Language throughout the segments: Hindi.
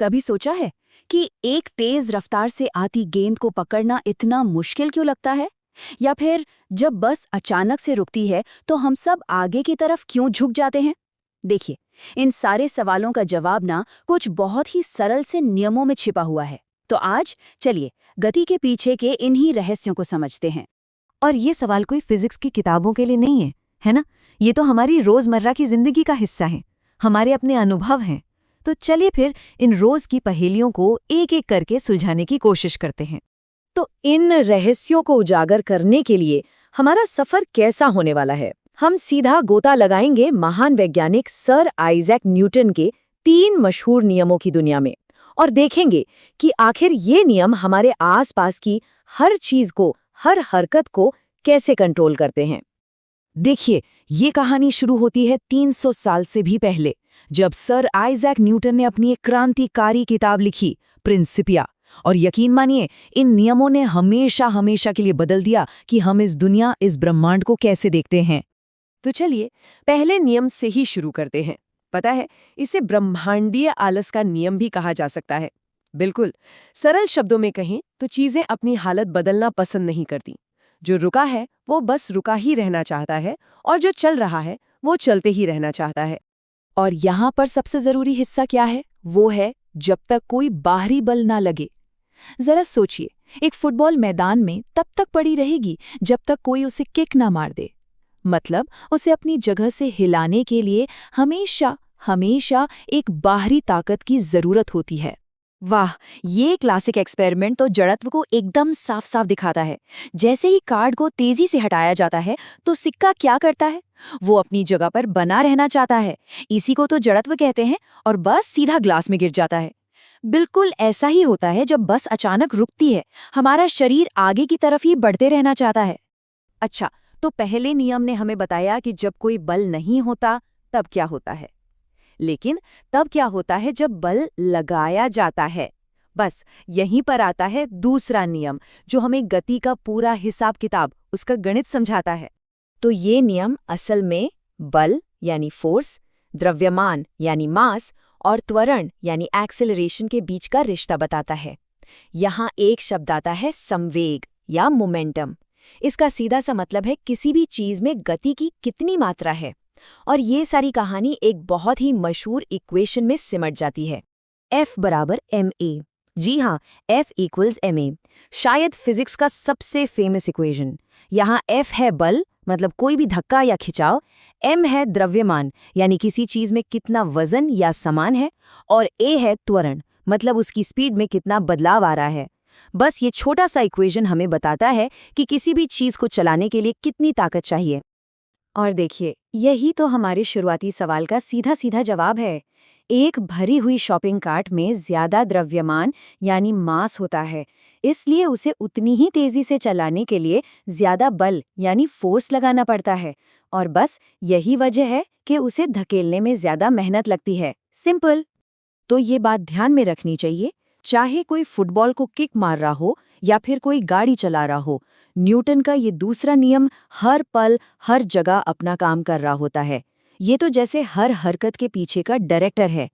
कभी सोचा है कि एक तेज रफ्तार से आती गेंद को पकड़ना इतना मुश्किल क्यों लगता है? या फिर जब बस अचानक से रुकती है तो हम सब आगे की तरफ क्यों झुक जाते हैं? देखिए, इन सारे सवालों का जवाब ना कुछ बहुत ही सरल से नियमों में छिपा हुआ है। तो आज चलिए गति के पीछे के इन्हीं रहस्यों को समझते हैं। और ये सवाल कोई फिजिक्स की किताबों के लिए नहीं है ना? ये तो हमारी रोजमर्रा की जिंदगी का हिस्सा है, हमारे अपने अनुभव हैं। तो चलिए फिर इन रोज की पहेलियों को एक एक करके सुलझाने की कोशिश करते हैं। तो इन रहस्यों को उजागर करने के लिए हमारा सफर कैसा होने वाला है? हम सीधा गोता लगाएंगे महान वैज्ञानिक सर आइजैक न्यूटन के 3 मशहूर नियमों की दुनिया में और देखेंगे कि आखिर ये नियम हमारे आसपास की हर चीज को, हर हरकत को कैसे कंट्रोल करते हैं। देखिए, ये कहानी शुरू होती है 300 साल से भी पहले, जब सर आइजैक न्यूटन ने अपनी एक क्रांतिकारी किताब लिखी, प्रिंसिपिया। और यकीन मानिए, इन नियमों ने हमेशा हमेशा के लिए बदल दिया कि हम इस दुनिया, इस ब्रह्मांड को कैसे देखते हैं। तो चलिए पहले नियम से ही शुरू करते हैं। पता है, इसे ब्रह्मांडीय आलस का नियम भी कहा जा सकता है। बिल्कुल सरल शब्दों में कहें तो चीजें अपनी हालत बदलना पसंद नहीं करती। जो रुका है वो बस रुका ही रहना चाहता है, और जो चल रहा है वो चलते ही रहना चाहता है। और यहाँ पर सबसे जरूरी हिस्सा क्या है? वो है जब तक कोई बाहरी बल ना लगे। जरा सोचिए, एक फुटबॉल मैदान में तब तक पड़ी रहेगी जब तक कोई उसे किक ना मार दे। मतलब उसे अपनी जगह से हिलाने के लिए हमेशा हमेशा एक बाहरी ताकत की जरूरत होती है। वाह, ये क्लासिक एक्सपेरिमेंट तो जड़त्व को एकदम साफ साफ दिखाता है। जैसे ही कार्ड को तेजी से हटाया जाता है तो सिक्का क्या करता है? वो अपनी जगह पर बना रहना चाहता है। इसी को तो जड़त्व कहते हैं, और बस सीधा ग्लास में गिर जाता है। बिल्कुल ऐसा ही होता है जब बस अचानक रुकती है। हमारा शरीर आगे की तरफ ही बढ़ते रहना चाहता है। अच्छा, तो पहले नियम ने हमें बताया कि जब कोई बल नहीं होता तब क्या होता है, लेकिन तब क्या होता है जब बल लगाया जाता है? बस यहीं पर आता है दूसरा नियम, जो हमें गति का पूरा हिसाब किताब, उसका गणित समझाता है। तो ये नियम असल में बल यानी फोर्स, द्रव्यमान यानी मास और त्वरण यानी एक्सेलरेशन के बीच का रिश्ता बताता है। यहाँ एक शब्द आता है संवेग या मोमेंटम। इसका सीधा सा मतलब है किसी भी चीज में गति की कितनी मात्रा है। और ये सारी कहानी एक बहुत ही मशहूर इक्वेशन में सिमट जाती है, F बराबर ma। जी हाँ, F इक्वल्स ma, शायद फिजिक्स का सबसे फेमस इक्वेशन। यहाँ F है बल, मतलब कोई भी धक्का या खिंचाव, m है द्रव्यमान, यानी किसी चीज में कितना वजन या समान है, और a है त्वरण, मतलब उसकी स्पीड में कितना बदलाव आ रहा है। बस ये छोटा सा इक्वेशन हमें बताता है कि किसी भी चीज को चलाने के लिए कितनी ताकत चाहिए। और देखिए, यही तो हमारे शुरुआती सवाल का सीधा सीधा जवाब है। एक भरी हुई शॉपिंग कार्ट में ज्यादा द्रव्यमान यानी मास होता है, इसलिए उसे उतनी ही तेजी से चलाने के लिए ज्यादा बल यानी फोर्स लगाना पड़ता है। और बस यही वजह है कि उसे धकेलने में ज्यादा मेहनत लगती है। सिंपल। तो ये बात ध्यान में रखनी चाहिए, चाहे कोई फुटबॉल को किक मार रहा हो या फिर कोई गाड़ी चला रहा हो, न्यूटन का ये दूसरा नियम हर पल हर जगह अपना काम कर रहा होता है। ये तो जैसे हर हरकत के पीछे का डायरेक्टर है।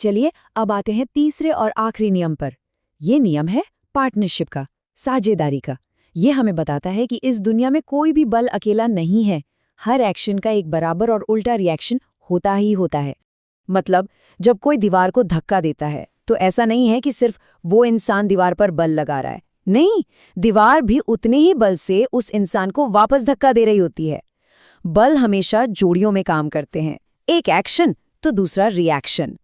चलिए अब आते हैं तीसरे और आखिरी नियम पर। ये नियम है पार्टनरशिप का, साझेदारी का। ये हमें बताता है कि इस दुनिया में कोई भी बल अकेला नहीं है। हर एक्शन का एक बराबर और उल्टा रिएक्शन होता ही होता है। मतलब जब कोई दीवार को धक्का देता है तो ऐसा नहीं है कि सिर्फ वो इंसान दीवार पर बल लगा रहा है। नहीं, दीवार भी उतने ही बल से उस इंसान को वापस धक्का दे रही होती है। बल हमेशा जोड़ियों में काम करते हैं, एक एक्शन तो दूसरा रिएक्शन।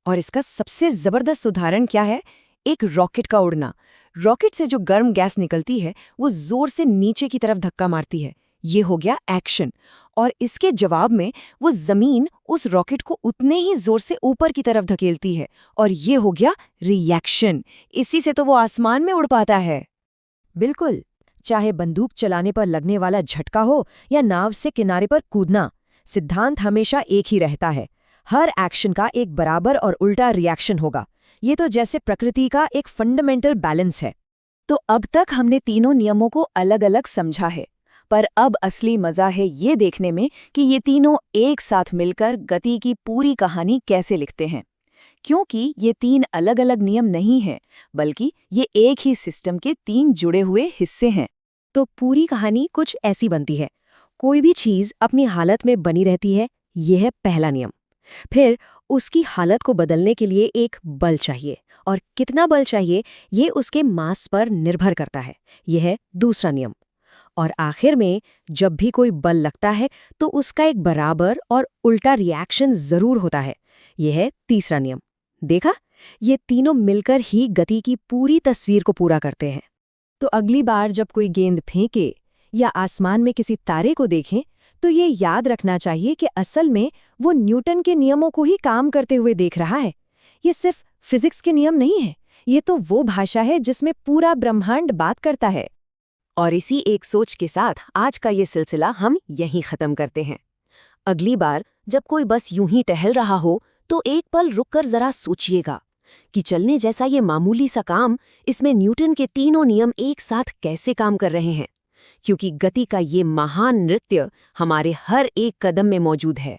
और इसका सबसे जबरदस्त उदाहरण क्या है? एक रॉकेट का उड़ना। रॉकेट से जो गर्म गैस निकलती है वो जोर से नीचे की तरफ धक्का मारती है, ये हो गया एक्शन। और इसके जवाब में वो जमीन उस रॉकेट को उतने ही जोर से ऊपर की तरफ धकेलती है, और ये हो गया रिएक्शन। इसी से तो वो आसमान में उड़ पाता है। बिल्कुल, चाहे बंदूक चलाने पर लगने वाला झटका हो या नाव से किनारे पर कूदना, सिद्धांत हमेशा एक ही रहता है। हर एक्शन का एक बराबर और उल्टा रिएक्शन होगा। ये तो जैसे प्रकृति का एक फंडामेंटल बैलेंस है। तो अब तक हमने तीनों नियमों को अलग अलग समझा है, पर अब असली मजा है ये देखने में कि ये तीनों एक साथ मिलकर गति की पूरी कहानी कैसे लिखते हैं। क्योंकि ये 3 अलग-अलग नियम नहीं हैं, बल्कि ये एक ही सिस्टम के 3 जुड़े हुए हिस्से हैं। तो पूरी कहानी कुछ ऐसी बनती है। कोई भी चीज अपनी हालत में बनी रहती है, यह है पहला नियम। फिर उसकी हालत को बदलने के लिए एक बल चाहिए, और कितना बल चाहिए ये उसके मास पर निर्भर करता है, यह है दूसरा नियम। और आखिर में जब भी कोई बल लगता है तो उसका एक बराबर और उल्टा रिएक्शन जरूर होता है, यह है तीसरा नियम। देखा, ये तीनों मिलकर ही गति की पूरी तस्वीर को पूरा करते हैं। तो अगली बार जब कोई गेंद फेंके या आसमान में किसी तारे को देखें, तो ये याद रखना चाहिए कि असल में वो न्यूटन के नियमों को ही काम करते हुए देख रहा है। ये सिर्फ फिजिक्स के नियम नहीं है, ये तो वो भाषा है जिसमें पूरा ब्रह्मांड बात करता है। और इसी एक सोच के साथ आज का ये सिलसिला हम यहीं खत्म करते हैं। अगली बार जब कोई बस यूं ही टहल रहा हो तो एक पल रुककर जरा सोचिएगा कि चलने जैसा ये मामूली सा काम, इसमें न्यूटन के तीनों नियम एक साथ कैसे काम कर रहे हैं, क्योंकि गति का ये महान नृत्य हमारे हर एक कदम में मौजूद है।